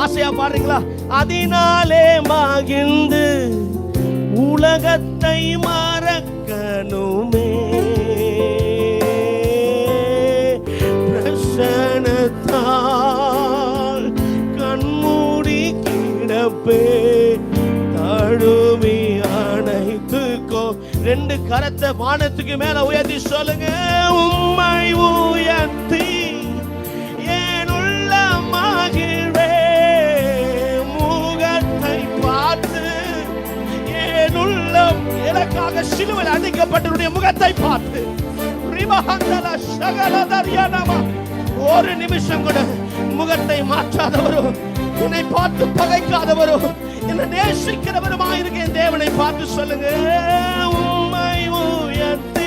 ஆசையா பாடுறீங்களா? அதனாலே மகிழ்ந்து உலகத்தை மறக்கணுமே, பிரசன்னத்தால் கண்மூடி கிடப்பே, தழுவி அணைத்துக்கோ. ரெண்டு கரத்தை வானத்துக்கு மேல உயர்த்தி சொல்லுங்க, உம்மை உயர்த்தி என் உள்ளம் மகிழ்வே, முகத்தை பார்த்து என் உள்ளம் எனக்காக சிலுவையில் அடிக்கப்பட்டவருடைய முகத்தை பார்த்து ஒரு நிமிஷம் கூட முகத்தை மாற்றாதவரும், என்னை பார்த்து பகைக்காதவரும், என்னை நேசிக்கிறவருமாயிருக்க தேவனை பார்த்து சொல்லுங்க, உம்மை உயர்த்தி